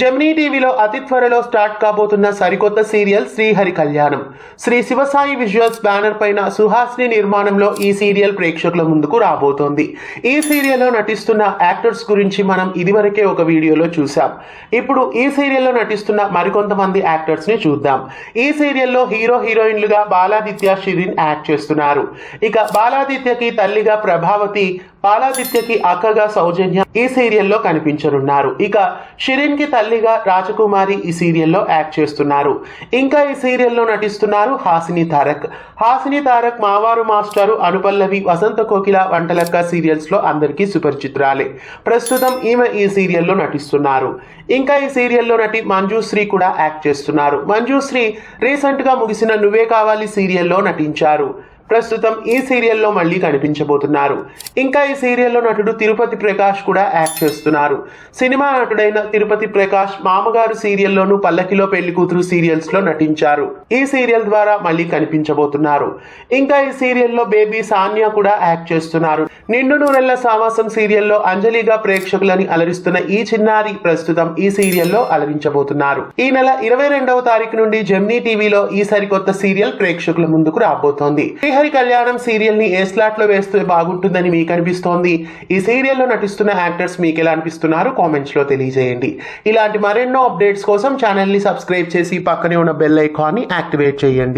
Gemini టీవీలో అతి త్వరలో స్టార్ట్ కాబోతున్న సరికొత్త సీరియల్ శ్రీహరి కళ్యాణం. శ్రీ శివసాయి విజువల్స్ బ్యానర్ పైన సుహాసిని నిర్మాణంలో ఈ సీరియల్ ప్రేక్షకుల ముందుకు రాబోతోంది. ఈ సీరియల్లో నటిస్తున్న యాక్టర్స్ గురించి మనం ఇదివరకే ఒక వీడియోలో చూసాం. ఇప్పుడు ఈ సీరియల్లో నటిస్తున్న మరికొంతమంది యాక్టర్స్ ని చూద్దాం. ఈ సీరియల్లో హీరో హీరోయిన్లుగా బాలాదిత్య, షిరిన్ యాక్ట్ చేస్తున్నారు. ఇక బాలాదిత్యకి తల్లిగా ప్రభావతి, బాలాదిత్యకి అక్కగా సౌజన్య ఈ సీరియల్లో కనిపించనున్నారు. ఇక షిరిన్ కి తల్లిగా రాజకుమారి ఈ సీరియల్లో యాక్ట్ చేస్తున్నారు. ఇంకా ఈ సీరియల్లో నటిస్తున్నారు హాసిని తారక్. హాసిని తారక్ మావారు మాస్టారు, అనుపల్లవి, వసంత కోకిల, వంటలక్క సీరియల్స్ లో అందరికీ సుపరిచితురాలే. ప్రస్తుతం ఈమె ఈ సీరియల్లో నటిస్తున్నారు. ఇంకా ఈ సీరియల్లో నటి మంజుశ్రీ కూడా యాక్ట్ చేస్తున్నారు. మంజుశ్రీ రీసెంట్ గా ముగిసిన నువ్వే కావాలి సీరియల్లో నటించారు. ప్రస్తుతం ఈ సీరియల్లో మళ్ళీ కనిపించబోతున్నారు. ఇంకా ఈ సీరియల్లో నటుడు తిరుపతి ప్రకాష్ కూడా యాక్ట్ చేస్తున్నారు. సినిమా నటుడైన తిరుపతి ప్రకాష్ మామగారు సీరియల్లోనూ, పల్లకిలో పెళ్లి కూతురు సీరియల్స్ లో నటించారు. ఈ సీరియల్ ద్వారా మళ్ళీ కనిపించబోతున్నారు. ఇంకా ఈ సీరియల్లో బేబీ సాన్యా కూడా యాక్ట్ చేస్తున్నారు. నిండు నూరెళ్ల సావాసం సీరియల్లో అంజలిగా ప్రేక్షకులని అలరిస్తున్న ఈ చిన్నారి ప్రస్తుతం ఈ సీరియల్లో అలరించబోతున్నారు. ఈ నెల 22వ తారీఖు నుండి జెమినీ టీవీలో ఈ సరికొత్త సీరియల్ ప్రేక్షకుల ముందుకు రాబోతోంది. శ్రీహరి కళ్యాణం సీరియల్ ని ఏ స్లాట్ లో వేస్తే బాగుంటుందని మీకు అనిపిస్తోంది? ఈ సీరియల్లో నటిస్తున్న యాక్టర్స్ మీకు ఎలా అనిపిస్తున్నారు? కామెంట్స్ లో తెలియజేయండి. ఇలాంటి మరెన్నో అప్డేట్స్ కోసం ఛానల్ ని సబ్స్క్రైబ్ చేసి పక్కనే ఉన్న బెల్ ఐకాన్ ని యాక్టివేట్ చేయండి.